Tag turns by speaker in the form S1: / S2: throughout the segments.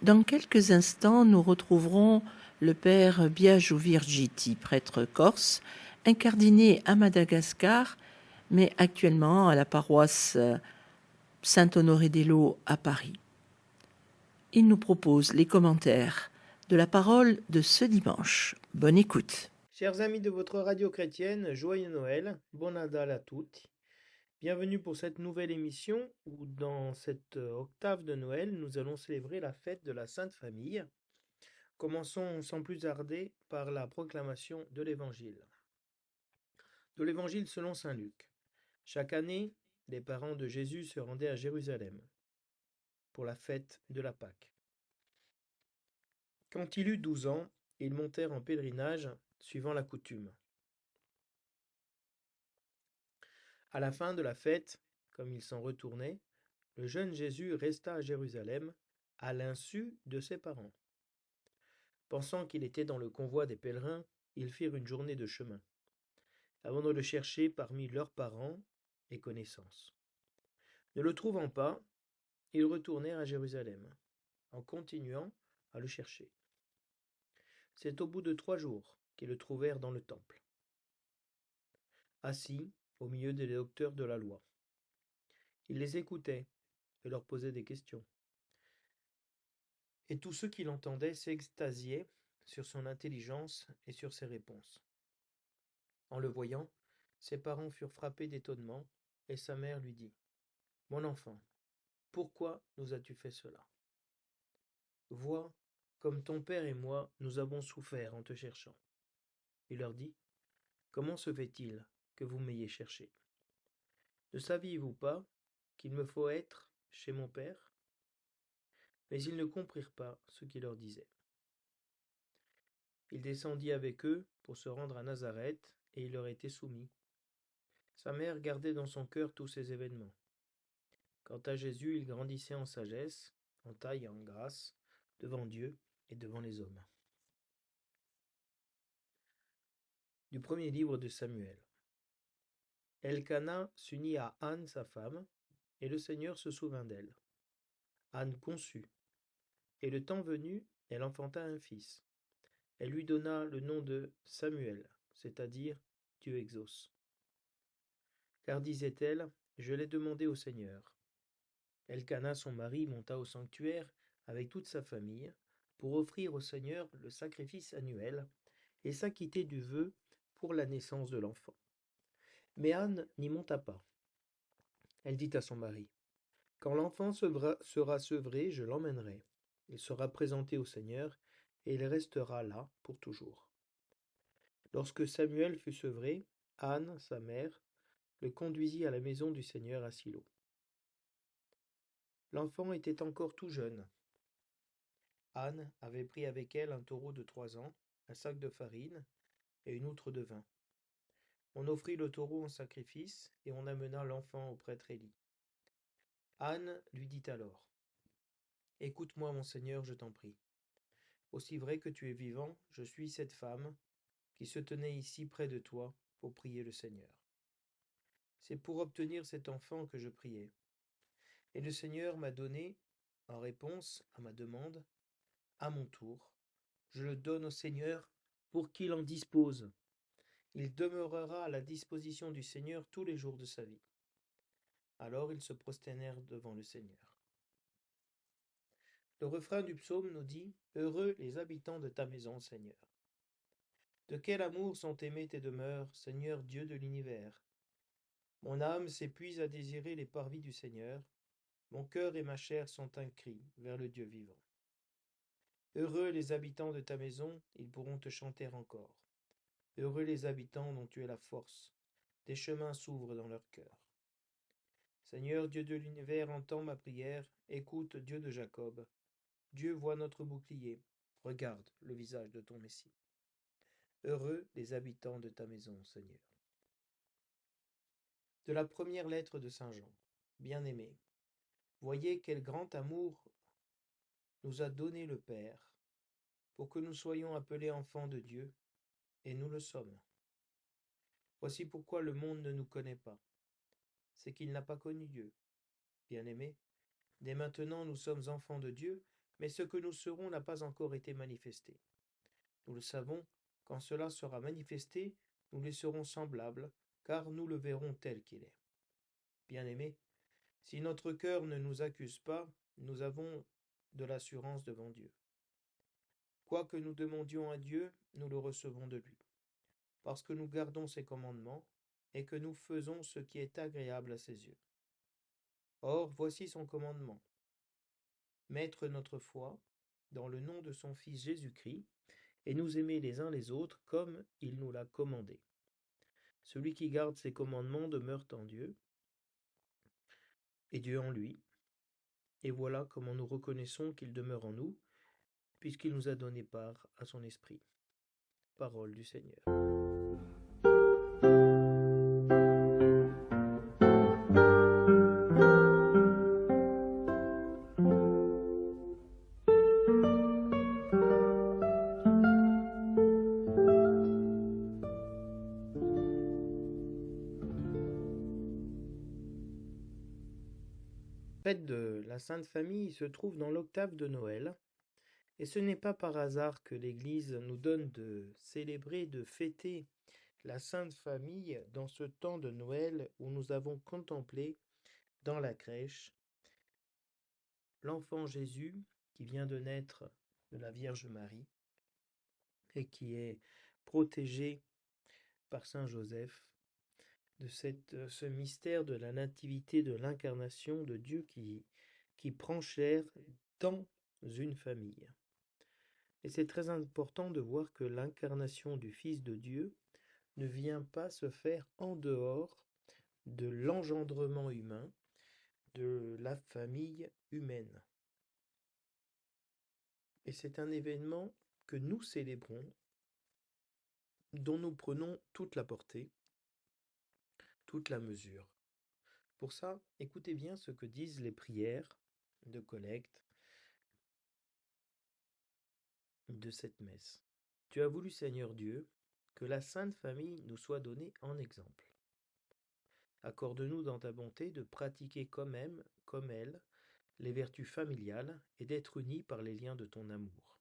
S1: Dans quelques instants, nous retrouverons le père Biagio Virgiti, prêtre corse, incardiné à Madagascar, mais actuellement à la paroisse Saint-Honoré-des-Laux à Paris. Il nous propose les commentaires de la parole de ce dimanche. Bonne écoute.
S2: Chers amis de votre radio chrétienne, joyeux Noël, bon Nadal à toutes. Bienvenue pour cette nouvelle émission où dans cette octave de Noël, nous allons célébrer la fête de la Sainte Famille. Commençons sans plus tarder par la proclamation de l'Évangile. De l'Évangile selon Saint Luc. Chaque année, les parents de Jésus se rendaient à Jérusalem pour la fête de la Pâque. Quand il eut 12 ans, ils montèrent en pèlerinage suivant la coutume. À la fin de la fête, comme ils s'en retournaient, le jeune Jésus resta à Jérusalem à l'insu de ses parents. Pensant qu'il était dans le convoi des pèlerins, ils firent une journée de chemin, avant de le chercher parmi leurs parents et connaissances. Ne le trouvant pas, ils retournèrent à Jérusalem, en continuant à le chercher. C'est au bout de 3 jours qu'ils le trouvèrent dans le temple, assis au milieu des docteurs de la loi. Il les écoutait et leur posait des questions. Et tous ceux qui l'entendaient s'extasiaient sur son intelligence et sur ses réponses. En le voyant, ses parents furent frappés d'étonnement, et sa mère lui dit : « Mon enfant, pourquoi nous as-tu fait cela ? Vois, comme ton père et moi, nous avons souffert en te cherchant. » Il leur dit : « Comment se fait-il que vous m'ayez cherché ? Ne saviez-vous pas qu'il me faut être chez mon père ? » Mais ils ne comprirent pas ce qu'il leur disait. Il descendit avec eux pour se rendre à Nazareth, et il leur était soumis. Sa mère gardait dans son cœur tous ces événements. Quant à Jésus, il grandissait en sagesse, en taille et en grâce, devant Dieu et devant les hommes. Du premier livre de Samuel. Elkana s'unit à Anne, sa femme, et le Seigneur se souvint d'elle. Anne conçut, et le temps venu, elle enfanta un fils. Elle lui donna le nom de Samuel, c'est-à-dire Dieu exauce. Car disait-elle, je l'ai demandé au Seigneur. Elkana, son mari, monta au sanctuaire avec toute sa famille pour offrir au Seigneur le sacrifice annuel et s'acquitter du vœu pour la naissance de l'enfant. Mais Anne n'y monta pas. Elle dit à son mari : « Quand l'enfant sera sevré, je l'emmènerai. Il sera présenté au Seigneur et il restera là pour toujours. » Lorsque Samuel fut sevré, Anne, sa mère, le conduisit à la maison du Seigneur à Silo. L'enfant était encore tout jeune. Anne avait pris avec elle un taureau de 3 ans, un sac de farine et une outre de vin. On offrit le taureau en sacrifice et on amena l'enfant au prêtre Élie. Anne lui dit alors : « Écoute-moi, mon Seigneur, je t'en prie. Aussi vrai que tu es vivant, je suis cette femme qui se tenait ici près de toi pour prier le Seigneur. C'est pour obtenir cet enfant que je priais. Et le Seigneur m'a donné, en réponse à ma demande, à mon tour, je le donne au Seigneur pour qu'il en dispose. Il demeurera à la disposition du Seigneur tous les jours de sa vie. » Alors ils se prosternèrent devant le Seigneur. Le refrain du psaume nous dit : « Heureux les habitants de ta maison, Seigneur. De quel amour sont aimées tes demeures, Seigneur Dieu de l'univers. Mon âme s'épuise à désirer les parvis du Seigneur. Mon cœur et ma chair sont un cri vers le Dieu vivant. Heureux les habitants de ta maison, ils pourront te chanter encore. Heureux les habitants dont tu es la force. Des chemins s'ouvrent dans leur cœur. Seigneur Dieu de l'univers, entends ma prière, écoute Dieu de Jacob. Dieu voit notre bouclier, regarde le visage de ton Messie. Heureux les habitants de ta maison, Seigneur. » De la première lettre de Saint Jean. Bien-aimés, voyez quel grand amour nous a donné le Père, pour que nous soyons appelés enfants de Dieu, et nous le sommes. Voici pourquoi le monde ne nous connaît pas. C'est qu'il n'a pas connu Dieu. Bien-aimés, dès maintenant nous sommes enfants de Dieu, Mais ce que nous serons n'a pas encore été manifesté. Nous le savons, quand cela sera manifesté, nous lui serons semblables, car nous le verrons tel qu'il est. Bien-aimés, si notre cœur ne nous accuse pas, nous avons de l'assurance devant Dieu. Quoi que nous demandions à Dieu, nous le recevons de lui, parce que nous gardons ses commandements et que nous faisons ce qui est agréable à ses yeux. Or, voici son commandement. Mettre notre foi dans le nom de son Fils Jésus-Christ et nous aimer les uns les autres comme il nous l'a commandé. Celui qui garde ses commandements demeure en Dieu, et Dieu en lui. Et voilà comment nous reconnaissons qu'il demeure en nous, puisqu'il nous a donné part à son esprit. Parole du Seigneur. La fête de la Sainte Famille se trouve dans l'octave de Noël, et ce n'est pas par hasard que l'Église nous donne de célébrer, de fêter la Sainte Famille dans ce temps de Noël où nous avons contemplé dans la crèche l'enfant Jésus qui vient de naître de la Vierge Marie et qui est protégé par Saint Joseph de ce mystère de la nativité, de l'incarnation de Dieu qui prend chair dans une famille. Et c'est très important de voir que l'incarnation du Fils de Dieu ne vient pas se faire en dehors de l'engendrement humain, de la famille humaine. Et c'est un événement que nous célébrons, dont nous prenons toute la portée, toute la mesure. Pour ça, écoutez bien ce que disent les prières de collecte de cette messe. Tu as voulu, Seigneur Dieu, que la Sainte Famille nous soit donnée en exemple. Accorde-nous dans ta bonté de pratiquer comme elle, les vertus familiales et d'être unis par les liens de ton amour,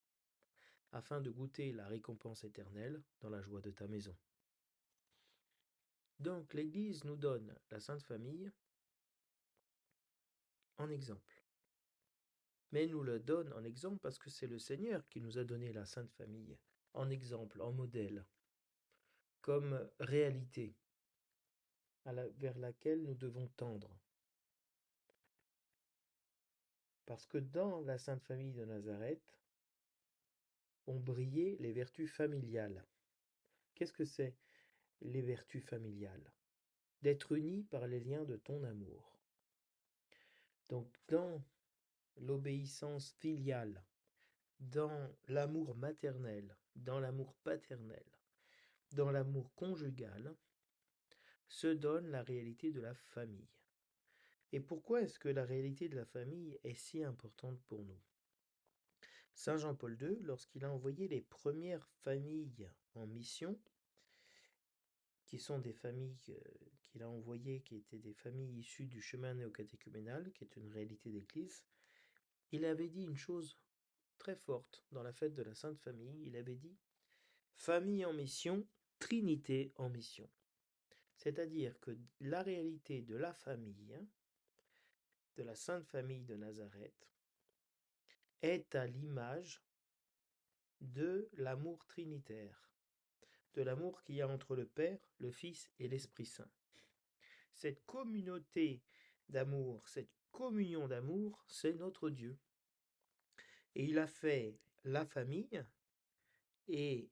S2: afin de goûter la récompense éternelle dans la joie de ta maison. Donc l'Église nous donne la Sainte Famille en exemple. Mais elle nous le donne en exemple parce que c'est le Seigneur qui nous a donné la Sainte Famille en exemple, en modèle, comme réalité vers laquelle nous devons tendre. Parce que dans la Sainte Famille de Nazareth, ont brillé les vertus familiales. Qu'est-ce que c'est les vertus familiales? D'être unis par les liens de ton amour. Donc dans l'obéissance filiale, dans l'amour maternel, dans l'amour paternel, dans l'amour conjugal, se donne la réalité de la famille. Et pourquoi est-ce que la réalité de la famille est si importante pour nous? Saint Jean-Paul II, lorsqu'il a envoyé les premières familles en mission, qui sont des familles qu'il a envoyées, qui étaient des familles issues du chemin néocatéchuménal, qui est une réalité d'Église, il avait dit une chose très forte dans la fête de la Sainte Famille. Il avait dit « Famille en mission, Trinité en mission ». C'est-à-dire que la réalité de la famille, de la Sainte Famille de Nazareth, est à l'image de l'amour trinitaire, de l'amour qu'il y a entre le Père, le Fils et l'Esprit Saint. Cette communauté d'amour, cette communion d'amour, c'est notre Dieu. Et il a fait la famille et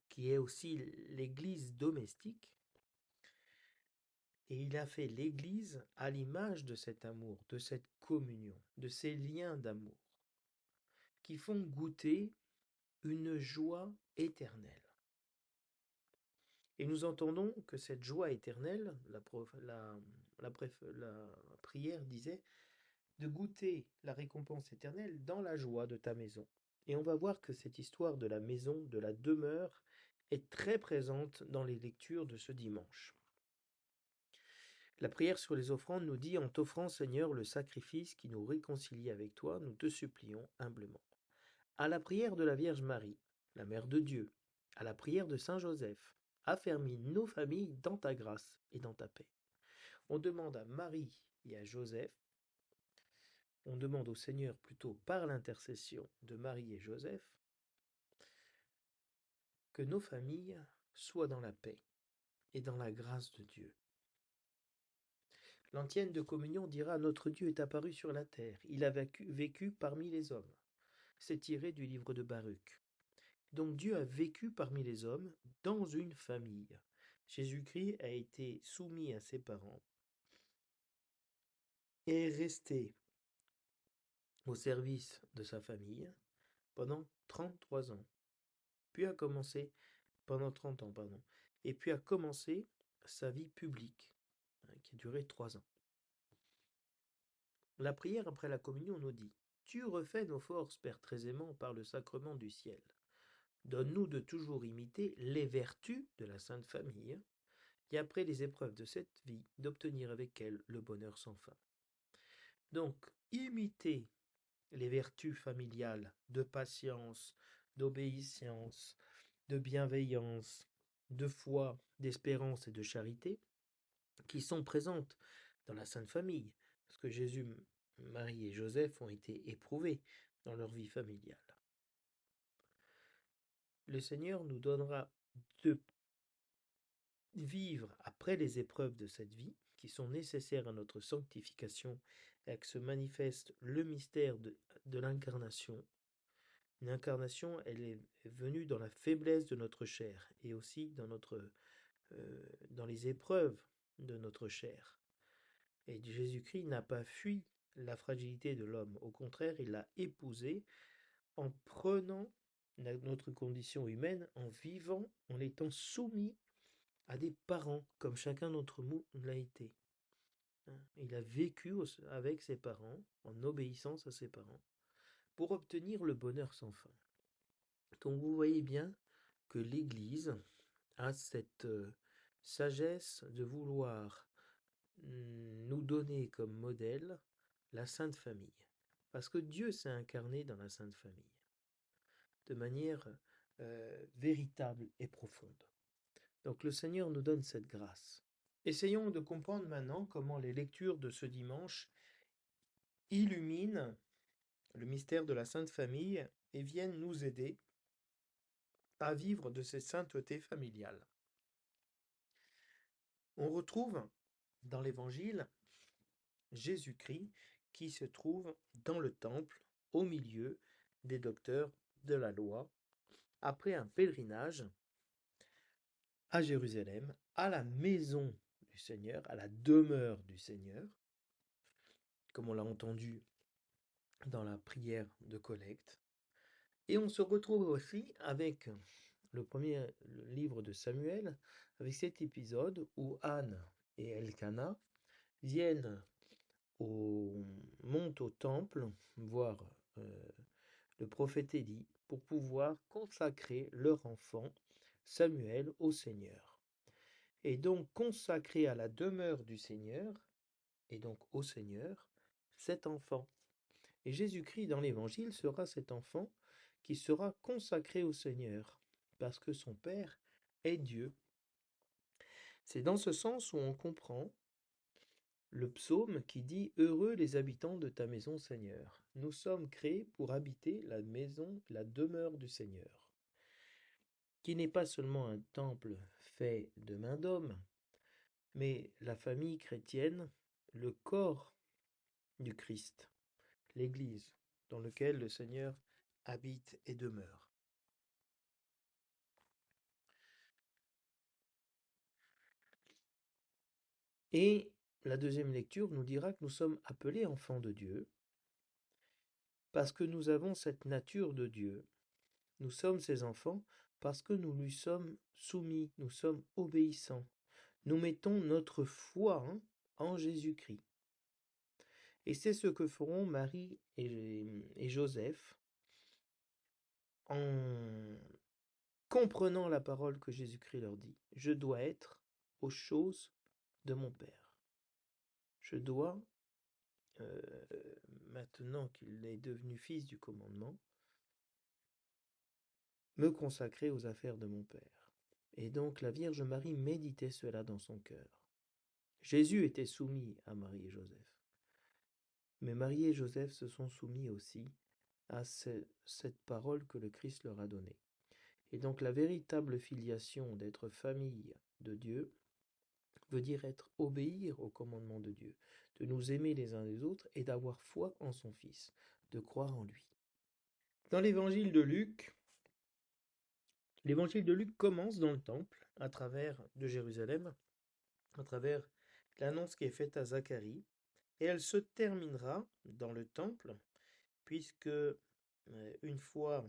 S2: qui est aussi l'Église domestique, et il a fait l'Église à l'image de cet amour, de cette communion, de ces liens d'amour, qui font goûter une joie éternelle. Et nous entendons que cette joie éternelle, la prière disait, de goûter la récompense éternelle dans la joie de ta maison. Et on va voir que cette histoire de la maison, de la demeure, est très présente dans les lectures de ce dimanche. La prière sur les offrandes nous dit: En t'offrant, Seigneur, le sacrifice qui nous réconcilie avec toi, nous te supplions humblement. À la prière de la Vierge Marie, la Mère de Dieu, à la prière de Saint Joseph, affermis nos familles dans ta grâce et dans ta paix. On demande à Marie et à Joseph, on demande au Seigneur plutôt par l'intercession de Marie et Joseph, que nos familles soient dans la paix et dans la grâce de Dieu. L'antienne de communion dira: Notre Dieu est apparu sur la terre, il a vécu parmi les hommes. C'est tiré du livre de Baruch. Donc Dieu a vécu parmi les hommes dans une famille. Jésus-Christ a été soumis à ses parents et est resté au service de sa famille pendant 33 ans. Puis a commencé, pendant 30 ans, pardon, et puis a commencé sa vie publique, qui a duré 3 ans. La prière après la communion nous dit: Tu refais nos forces, Père très aimant, par le sacrement du ciel. Donne-nous de toujours imiter les vertus de la Sainte Famille, et après les épreuves de cette vie, d'obtenir avec elle le bonheur sans fin. Donc, imiter les vertus familiales de patience, d'obéissance, de bienveillance, de foi, d'espérance et de charité, qui sont présentes dans la Sainte Famille, parce que Jésus, Marie et Joseph ont été éprouvés dans leur vie familiale. Le Seigneur nous donnera de vivre après les épreuves de cette vie, qui sont nécessaires à notre sanctification et que se manifeste le mystère de l'incarnation. L'incarnation, elle est venue dans la faiblesse de notre chair et aussi dans les épreuves de notre chair. Et Jésus-Christ n'a pas fui la fragilité de l'homme. Au contraire, il l'a épousée en prenant notre condition humaine, en vivant, en étant soumis à des parents, comme chacun d'entre nous l'a été. Il a vécu avec ses parents, en obéissance à ses parents, pour obtenir le bonheur sans fin. Donc vous voyez bien que l'Église a cette sagesse de vouloir nous donner comme modèle la Sainte Famille. Parce que Dieu s'est incarné dans la Sainte Famille, de manière véritable et profonde. Donc le Seigneur nous donne cette grâce. Essayons de comprendre maintenant comment les lectures de ce dimanche illuminent le mystère de la Sainte Famille et viennent nous aider à vivre de cette sainteté familiale. On retrouve dans l'Évangile Jésus-Christ qui se trouve dans le temple au milieu des docteurs de la loi après un pèlerinage à Jérusalem, à la maison du Seigneur, à la demeure du Seigneur, comme on l'a entendu dans la prière de collecte. Et on se retrouve aussi avec le premier livre de Samuel, avec cet épisode où Anne et Elkana montent au temple voir le prophète Élie pour pouvoir consacrer leur enfant Samuel au Seigneur. Et donc consacrer à la demeure du Seigneur, et donc au Seigneur, cet enfant. Et Jésus-Christ dans l'Évangile sera cet enfant qui sera consacré au Seigneur, parce que son Père est Dieu. C'est dans ce sens où on comprend le psaume qui dit: Heureux les habitants de ta maison, Seigneur. Nous sommes créés pour habiter la maison, la demeure du Seigneur, qui n'est pas seulement un temple fait de main d'homme, mais la famille chrétienne, le corps du Christ, l'Église, dans lequel le Seigneur habite et demeure. Et la deuxième lecture nous dira que nous sommes appelés enfants de Dieu, parce que nous avons cette nature de Dieu. Nous sommes ses enfants parce que nous lui sommes soumis, nous sommes obéissants. Nous mettons notre foi en Jésus-Christ. Et c'est ce que feront Marie et Joseph en comprenant la parole que Jésus-Christ leur dit. Je dois être aux choses de mon Père. je dois, maintenant qu'il est devenu fils du commandement, me consacrer aux affaires de mon Père. Et donc la Vierge Marie méditait cela dans son cœur. Jésus était soumis à Marie et Joseph. Mais Marie et Joseph se sont soumis aussi à cette parole que le Christ leur a donnée. Et donc la véritable filiation d'être famille de Dieu veut dire obéir au commandement de Dieu, de nous aimer les uns les autres et d'avoir foi en son Fils, de croire en lui. Dans l'évangile de Luc commence dans le temple, à travers de Jérusalem, à travers l'annonce qui est faite à Zacharie, et elle se terminera dans le temple, puisque une fois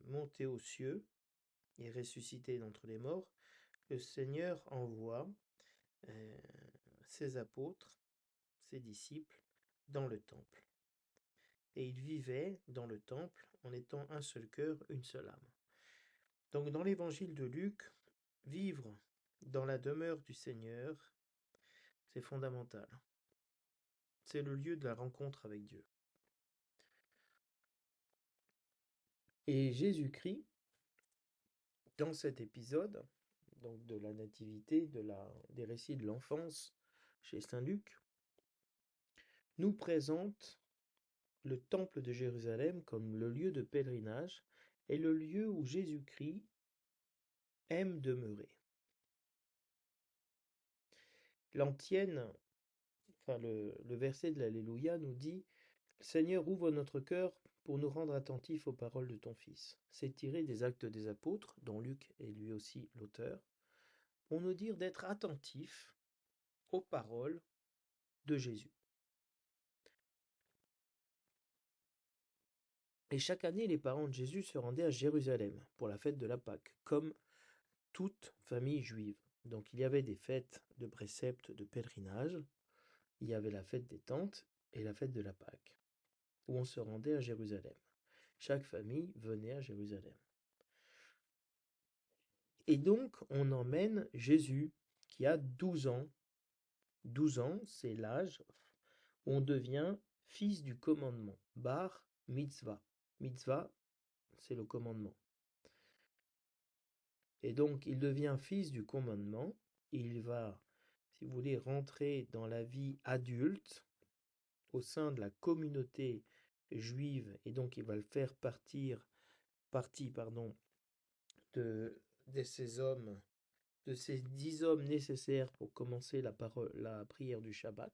S2: monté aux cieux et ressuscité d'entre les morts, le Seigneur envoie euh, ses apôtres, ses disciples, dans le temple. Et ils vivaient dans le temple en étant un seul cœur, une seule âme. Donc dans l'évangile de Luc, vivre dans la demeure du Seigneur, c'est fondamental. C'est le lieu de la rencontre avec Dieu. Et Jésus-Christ, dans cet épisode, donc de la nativité, des récits de l'enfance chez Saint Luc, nous présente le temple de Jérusalem comme le lieu de pèlerinage et le lieu où Jésus-Christ aime demeurer. L'antienne, enfin le verset de l'Alléluia nous dit Seigneur, ouvre notre cœur pour nous rendre attentifs aux paroles de ton Fils. C'est tiré des Actes des Apôtres, dont Luc est lui aussi l'auteur, pour nous dire d'être attentifs aux paroles de Jésus. Et chaque année, les parents de Jésus se rendaient à Jérusalem pour la fête de la Pâque, comme toute famille juive. Donc il y avait des fêtes de préceptes, de pèlerinage, il y avait la fête des tentes et la fête de la Pâque, où on se rendait à Jérusalem. Chaque famille venait à Jérusalem. Et donc on emmène Jésus, qui a 12 ans. 12 ans, c'est l'âge où on devient fils du commandement. Bar mitzvah. Mitzvah, c'est le commandement. Et donc, il devient fils du commandement. Il va, si vous voulez, rentrer dans la vie adulte au sein de la communauté juive. Et donc, il va le faire partie, de ces hommes, de ces 10 hommes nécessaires pour commencer la prière du Shabbat.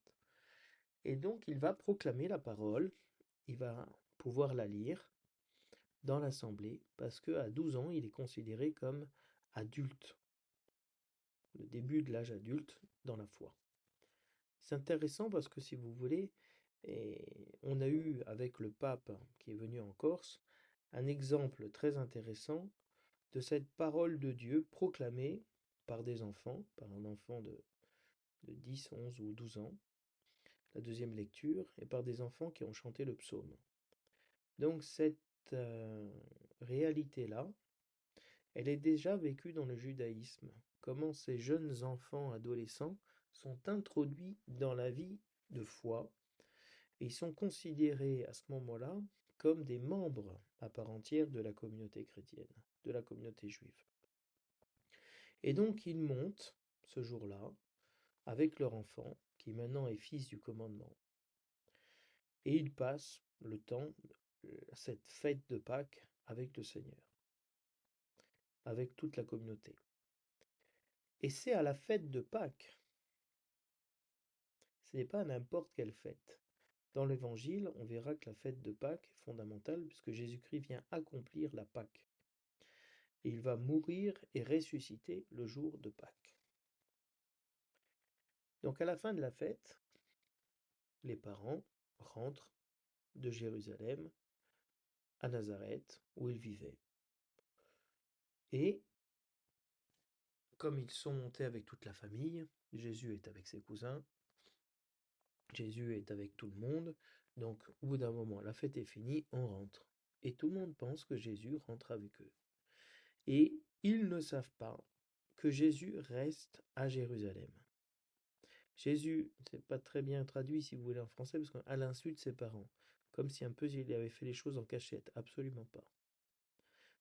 S2: Et donc, il va proclamer la parole. Il va pouvoir la lire dans l'assemblée parce qu'à 12 ans, il est considéré comme adulte. Le début de l'âge adulte dans la foi. C'est intéressant parce que si vous voulez, on a eu avec le pape qui est venu en Corse un exemple très intéressant de cette parole de Dieu proclamée par des enfants, par un enfant de 10, 11 ou 12 ans, la deuxième lecture, et par des enfants qui ont chanté le psaume. Donc cette réalité-là, elle est déjà vécue dans le judaïsme. Comment ces jeunes enfants adolescents sont introduits dans la vie de foi et ils sont considérés à ce moment-là comme des membres à part entière de la communauté chrétienne, de la communauté juive. Et donc ils montent ce jour-là avec leur enfant qui maintenant est fils du commandement. Et ils passent le temps, cette fête de Pâques avec le Seigneur, avec toute la communauté. Et c'est à la fête de Pâques. Ce n'est pas n'importe quelle fête. Dans l'Évangile, on verra que la fête de Pâques est fondamentale puisque Jésus-Christ vient accomplir la Pâque. Et il va mourir et ressusciter le jour de Pâques. Donc à la fin de la fête, les parents rentrent de Jérusalem à Nazareth où ils vivaient. Et comme ils sont montés avec toute la famille, Jésus est avec ses cousins, Jésus est avec tout le monde, donc au bout d'un moment, la fête est finie, on rentre. Et tout le monde pense que Jésus rentre avec eux. Et ils ne savent pas que Jésus reste à Jérusalem. Jésus, c'est pas très bien traduit si vous voulez en français, parce qu'à l'insu de ses parents, comme si un peu il avait fait les choses en cachette. Absolument pas.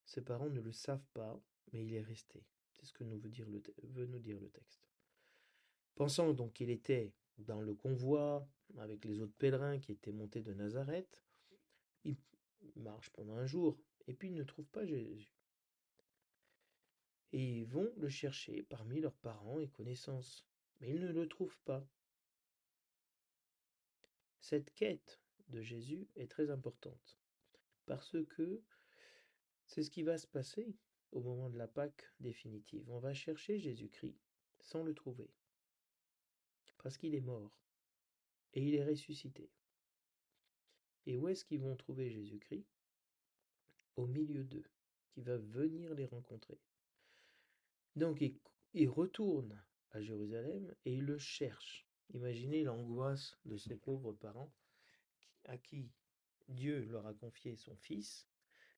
S2: Ses parents ne le savent pas, mais il est resté. C'est ce que veut nous dire le texte. Pensant donc qu'il était dans le convoi avec les autres pèlerins qui étaient montés de Nazareth, il marche pendant un jour et puis il ne trouve pas Jésus. Et ils vont le chercher parmi leurs parents et connaissances, mais ils ne le trouvent pas. Cette quête de Jésus est très importante parce que c'est ce qui va se passer au moment de la Pâque définitive. On va chercher Jésus-Christ sans le trouver parce qu'il est mort et il est ressuscité. Et où est-ce qu'ils vont trouver Jésus-Christ? Au milieu d'eux, qui va venir les rencontrer. Donc ils retournent à Jérusalem et ils le cherchent. Imaginez l'angoisse de ces pauvres parents à qui Dieu leur a confié son fils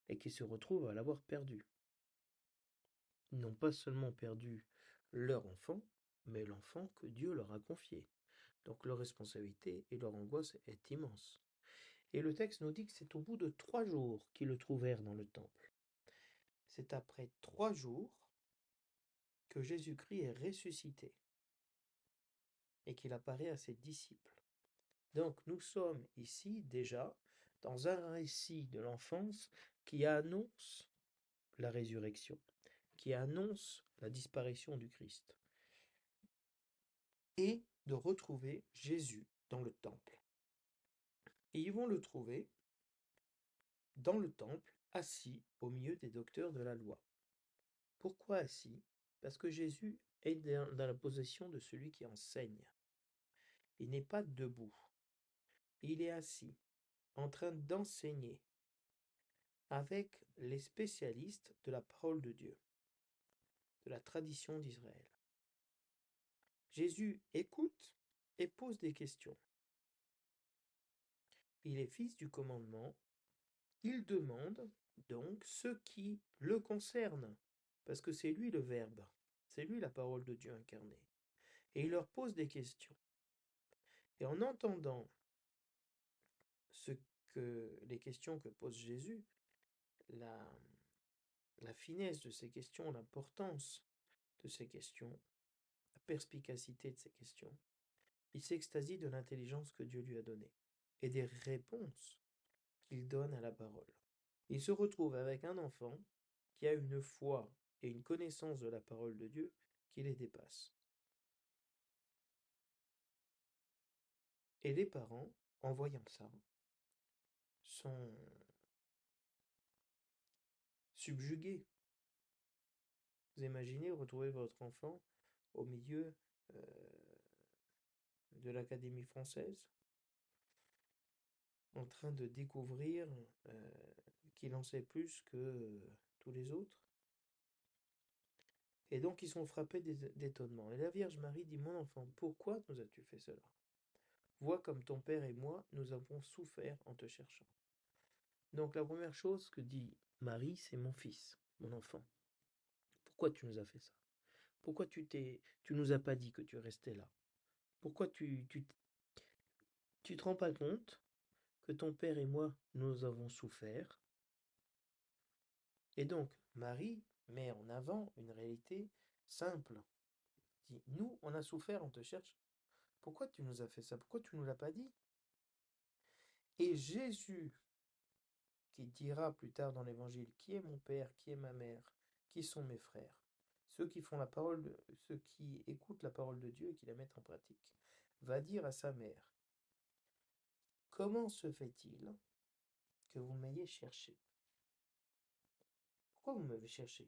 S2: et qui se retrouvent à l'avoir perdu. Ils n'ont pas seulement perdu leur enfant, mais l'enfant que Dieu leur a confié. Donc leur responsabilité et leur angoisse est immense. Et le texte nous dit que c'est au bout de 3 jours qu'ils le trouvèrent dans le temple. C'est après 3 jours que Jésus-Christ est ressuscité et qu'il apparaît à ses disciples. Donc nous sommes ici déjà dans un récit de l'enfance qui annonce la résurrection, qui annonce la disparition du Christ et de retrouver Jésus dans le temple. Et ils vont le trouver dans le temple, assis au milieu des docteurs de la loi. Pourquoi assis? Parce que Jésus est dans la position de celui qui enseigne. Il n'est pas debout. Il est assis, en train d'enseigner avec les spécialistes de la parole de Dieu, de la tradition d'Israël. Jésus écoute et pose des questions. Il est fils du commandement. Il demande donc ce qui le concerne, parce que c'est lui le Verbe, c'est lui la parole de Dieu incarnée. Et il leur pose des questions. Et en entendant les questions que pose Jésus, la, la finesse de ces questions, l'importance de ces questions, la perspicacité de ces questions, il s'extasie de l'intelligence que Dieu lui a donnée et des réponses qu'il donne à la parole. Il se retrouve avec un enfant qui a une foi et une connaissance de la parole de Dieu qui les dépasse. Et les parents, en voyant ça, sont subjugués. Vous imaginez retrouver votre enfant au milieu euh, de l'Académie française, en train de découvrir qu'il en sait plus que tous les autres. Et donc ils sont frappés d'étonnement. Et la Vierge Marie dit, mon enfant, pourquoi nous as-tu fait cela? Vois comme ton père et moi, nous avons souffert en te cherchant. Donc la première chose que dit Marie, c'est mon fils, mon enfant. Pourquoi tu nous as fait ça? Pourquoi tu nous as pas dit que tu restais là? Pourquoi tu te rends pas compte que ton père et moi, nous avons souffert? Et donc, Marie met en avant une réalité simple. Dit, nous, on a souffert, on te cherche. Pourquoi tu nous as fait ça? Pourquoi tu nous l'as pas dit? Et Jésus, qui dira plus tard dans l'évangile, qui est mon père, qui est ma mère, qui sont mes frères? Ceux qui font ceux qui écoutent la parole de Dieu et qui la mettent en pratique, va dire à sa mère, comment se fait-il que vous m'ayez cherché? Pourquoi vous m'avez cherché?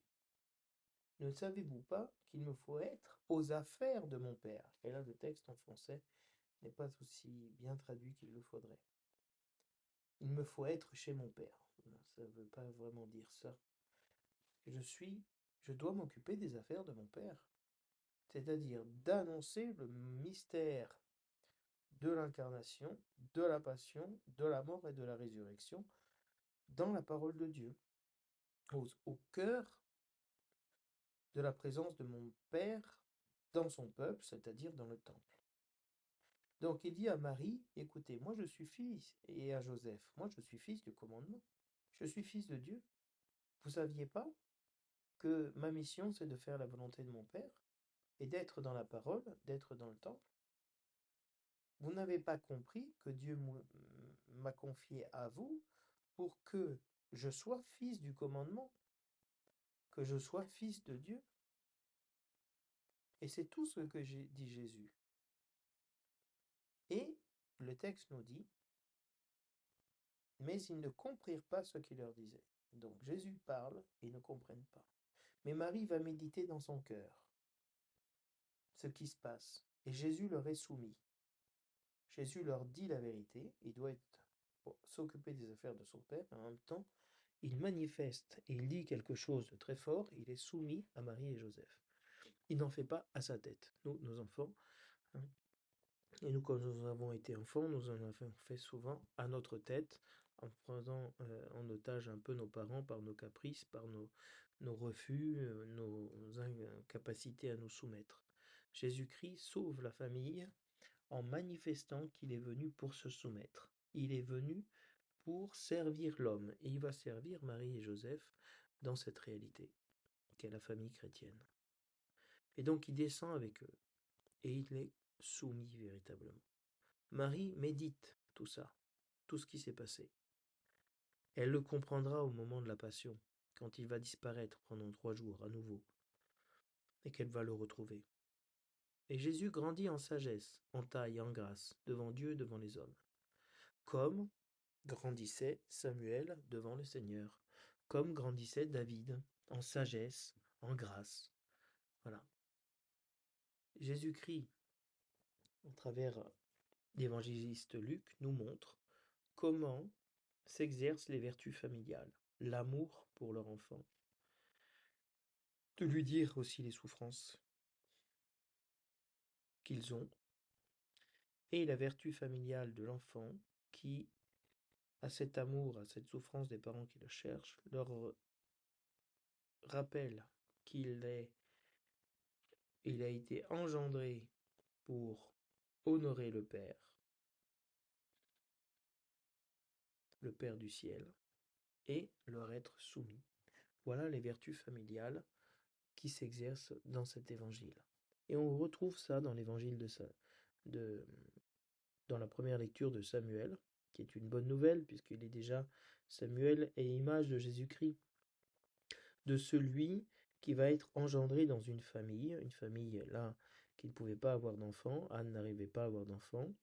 S2: Ne savez-vous pas qu'il me faut être aux affaires de mon père? Et là, le texte en français n'est pas aussi bien traduit qu'il le faudrait. Il me faut être chez mon père. Ça ne veut pas vraiment dire ça. Je dois m'occuper des affaires de mon père. C'est-à-dire d'annoncer le mystère de l'incarnation, de la passion, de la mort et de la résurrection dans la parole de Dieu, au cœur de la présence de mon Père dans son peuple, c'est-à-dire dans le temple. Donc il dit à Marie, écoutez, moi je suis fils, et à Joseph, moi je suis fils du commandement. Je suis fils de Dieu. Vous saviez pas que ma mission c'est de faire la volonté de mon Père et d'être dans la parole, d'être dans le temple? Vous n'avez pas compris que Dieu m'a confié à vous pour que je sois fils du commandement, que je sois fils de Dieu. Et c'est tout ce que j'ai dit Jésus. Et le texte nous dit, mais ils ne comprirent pas ce qu'il leur disait. Donc Jésus parle et ils ne comprennent pas. Mais Marie va méditer dans son cœur ce qui se passe. Et Jésus leur est soumis. Jésus leur dit la vérité. Il doit s'occuper des affaires de son Père, mais en même temps, il manifeste et il dit quelque chose de très fort. Il est soumis à Marie et Joseph. Il n'en fait pas à sa tête. Nous, nos enfants, hein, et nous, quand nous avons été enfants, nous en avons fait souvent à notre tête, en prenant en otage un peu nos parents par nos caprices, par nos refus, nos incapacités à nous soumettre. Jésus-Christ sauve la famille en manifestant qu'il est venu pour se soumettre. Il est venu pour servir l'homme, et il va servir Marie et Joseph dans cette réalité, qu'est la famille chrétienne. Et donc il descend avec eux, et il est soumis véritablement. Marie médite tout ça, tout ce qui s'est passé. Elle le comprendra au moment de la passion, quand il va disparaître pendant 3 jours à nouveau, et qu'elle va le retrouver. Et Jésus grandit en sagesse, en taille, en grâce, devant Dieu, devant les hommes, comme grandissait Samuel devant le Seigneur, comme grandissait David, en sagesse, en grâce. Voilà. Jésus-Christ, à travers l'évangéliste Luc, nous montre comment s'exercent les vertus familiales, l'amour pour leur enfant, de lui dire aussi les souffrances qu'ils ont, et la vertu familiale de l'enfant qui, à cet amour, à cette souffrance des parents qui le cherchent, leur rappelle il a été engendré pour honorer le Père du ciel, et leur être soumis. Voilà les vertus familiales qui s'exercent dans cet évangile. Et on retrouve ça dans l'évangile de, dans la première lecture de Samuel, qui est une bonne nouvelle, puisqu'il est déjà, Samuel est image de Jésus-Christ, de celui qui va être engendré dans une famille là qui ne pouvait pas avoir d'enfant, Anne n'arrivait pas à avoir d'enfant,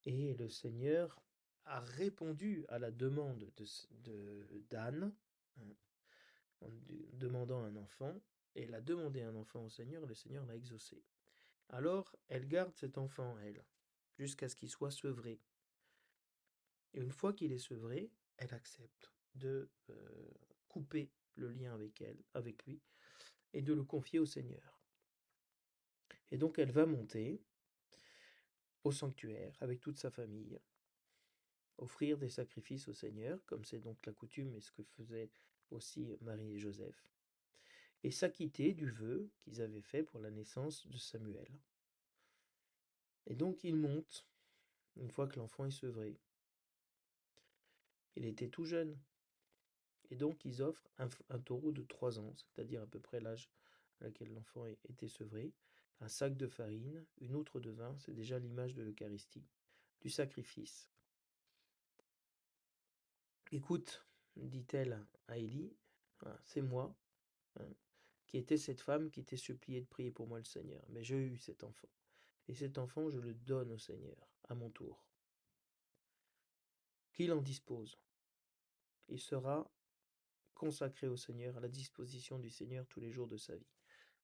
S2: et le Seigneur a répondu à la demande d'Anne, hein, en demandant un enfant, et elle a demandé un enfant au Seigneur, et le Seigneur l'a exaucé. Alors, elle garde cet enfant, elle, jusqu'à ce qu'il soit sevré. Et une fois qu'il est sevré, elle accepte de couper le lien avec lui, et de le confier au Seigneur. Et donc elle va monter au sanctuaire avec toute sa famille, offrir des sacrifices au Seigneur, comme c'est donc la coutume et ce que faisaient aussi Marie et Joseph, et s'acquitter du vœu qu'ils avaient fait pour la naissance de Samuel. Et donc ils montent, une fois que l'enfant est sevré. Il était tout jeune, et donc ils offrent un taureau de 3 ans, c'est-à-dire à peu près l'âge à laquelle l'enfant était sevré, un sac de farine, une outre de vin, c'est déjà l'image de l'Eucharistie, du sacrifice. Écoute, dit-elle à Élie, hein, c'est moi, hein, qui était cette femme qui t'ai supplié de prier pour moi le Seigneur. Mais j'ai eu cet enfant. Et cet enfant, je le donne au Seigneur, à mon tour. Qu'il en dispose. Il sera consacré au Seigneur, à la disposition du Seigneur tous les jours de sa vie.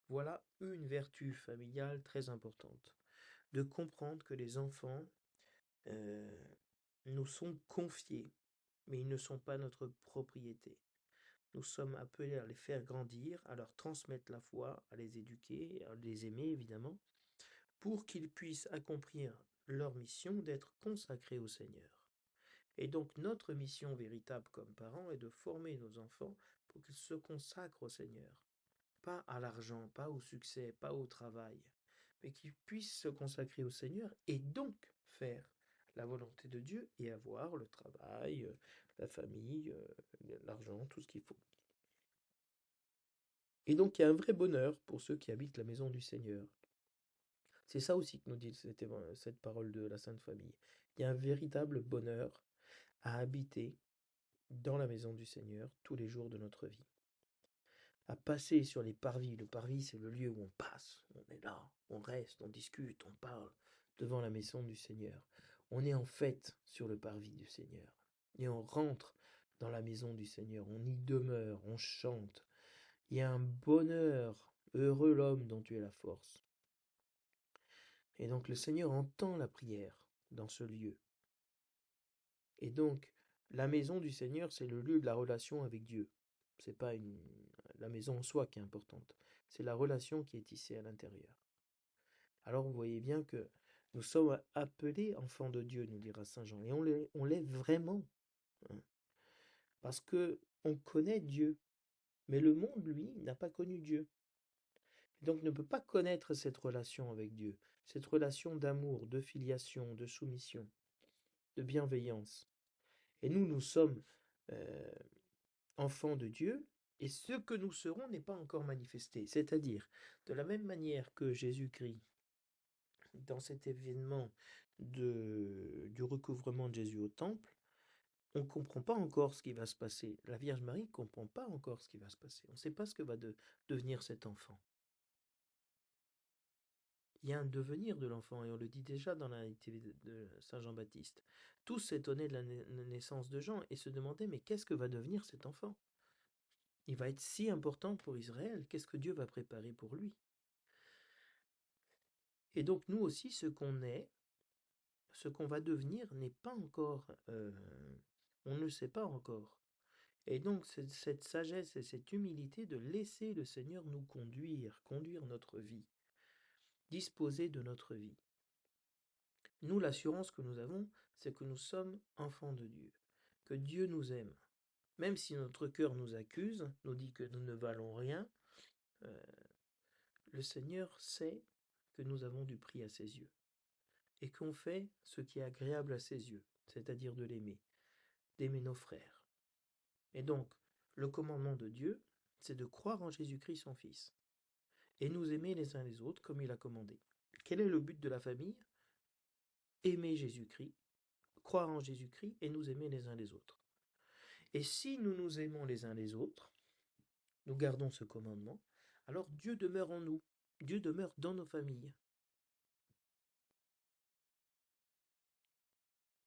S2: Voilà une vertu familiale très importante. De comprendre que les enfants nous sont confiés, mais ils ne sont pas notre propriété. Nous sommes appelés à les faire grandir, à leur transmettre la foi, à les éduquer, à les aimer évidemment, pour qu'ils puissent accomplir leur mission d'être consacrés au Seigneur. Et donc notre mission véritable comme parents est de former nos enfants pour qu'ils se consacrent au Seigneur. Pas à l'argent, pas au succès, pas au travail, mais qui puissent se consacrer au Seigneur et donc faire la volonté de Dieu et avoir le travail, la famille, l'argent, tout ce qu'il faut. Et donc il y a un vrai bonheur pour ceux qui habitent la maison du Seigneur. C'est ça aussi que nous dit cette parole de la Sainte Famille. Il y a un véritable bonheur à habiter dans la maison du Seigneur tous les jours de notre vie. À passer sur les parvis. Le parvis, c'est le lieu où on passe. On est là, on reste, on discute, on parle devant la maison du Seigneur. On est en fête sur le parvis du Seigneur. Et on rentre dans la maison du Seigneur. On y demeure, on chante. Il y a un bonheur. Heureux l'homme dont tu es la force. Et donc le Seigneur entend la prière dans ce lieu. Et donc, la maison du Seigneur, c'est le lieu de la relation avec Dieu. C'est pas la maison en soi qui est importante. C'est la relation qui est tissée à l'intérieur. Alors vous voyez bien que nous sommes appelés enfants de Dieu, nous dira Saint Jean. Et on l'est vraiment. Hein. Parce que on connaît Dieu. Mais le monde, lui, n'a pas connu Dieu. Et donc ne peut pas connaître cette relation avec Dieu. Cette relation d'amour, de filiation, de soumission, de bienveillance. Et nous sommes enfants de Dieu, et ce que nous serons n'est pas encore manifesté. C'est-à-dire, de la même manière que Jésus-Christ, dans cet événement du recouvrement de Jésus au temple, on ne comprend pas encore ce qui va se passer. La Vierge Marie ne comprend pas encore ce qui va se passer. On ne sait pas ce que va devenir cet enfant. Il y a un devenir de l'enfant, et on le dit déjà dans la nativité de Saint Jean-Baptiste. Tous s'étonnaient de la naissance de Jean et se demandaient, mais qu'est-ce que va devenir cet enfant? Il va être si important pour Israël, qu'est-ce que Dieu va préparer pour lui? Et donc nous aussi, ce qu'on est, ce qu'on va devenir n'est pas encore, on ne sait pas encore. Et donc cette sagesse et cette humilité de laisser le Seigneur nous conduire notre vie, disposer de notre vie. Nous, l'assurance que nous avons, c'est que nous sommes enfants de Dieu, que Dieu nous aime. Même si notre cœur nous accuse, nous dit que nous ne valons rien, le Seigneur sait que nous avons du prix à ses yeux et qu'on fait ce qui est agréable à ses yeux, c'est-à-dire de l'aimer, d'aimer nos frères. Et donc, le commandement de Dieu, c'est de croire en Jésus-Christ son Fils et nous aimer les uns les autres comme il a commandé. Quel est le but de la famille? Aimer Jésus-Christ, croire en Jésus-Christ et nous aimer les uns les autres. Et si nous nous aimons les uns les autres, nous gardons ce commandement, alors Dieu demeure en nous, Dieu demeure dans nos familles.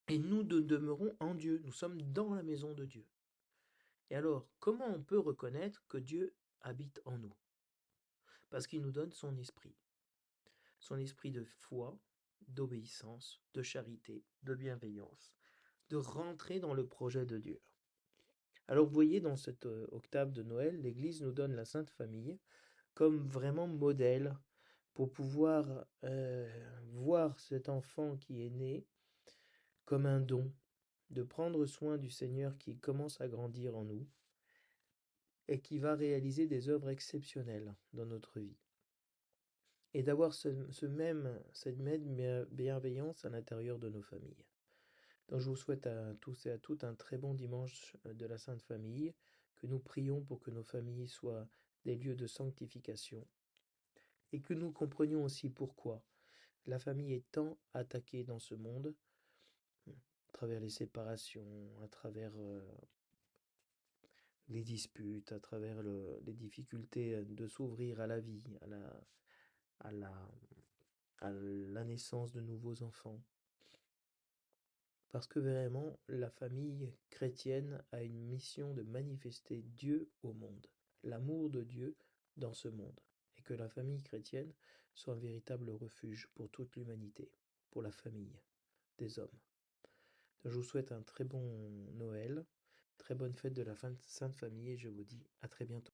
S2: Et nous demeurons en Dieu, nous sommes dans la maison de Dieu. Et alors, comment on peut reconnaître que Dieu habite en nous? Parce qu'il nous donne son esprit de foi, d'obéissance, de charité, de bienveillance, de rentrer dans le projet de Dieu. Alors vous voyez, dans cette octave de Noël, l'Église nous donne la Sainte Famille comme vraiment modèle pour pouvoir voir cet enfant qui est né comme un don, de prendre soin du Seigneur qui commence à grandir en nous et qui va réaliser des œuvres exceptionnelles dans notre vie. Et d'avoir cette même bienveillance à l'intérieur de nos familles. Donc je vous souhaite à tous et à toutes un très bon dimanche de la Sainte Famille, que nous prions pour que nos familles soient des lieux de sanctification, et que nous comprenions aussi pourquoi la famille est tant attaquée dans ce monde, à travers les séparations, à travers les disputes, à travers les difficultés de s'ouvrir à la vie, à la, à la naissance de nouveaux enfants. Parce que vraiment, la famille chrétienne a une mission de manifester Dieu au monde, l'amour de Dieu dans ce monde, et que la famille chrétienne soit un véritable refuge pour toute l'humanité, pour la famille des hommes. Donc, je vous souhaite un très bon Noël, très bonne fête de la Sainte Famille, et je vous dis à très bientôt.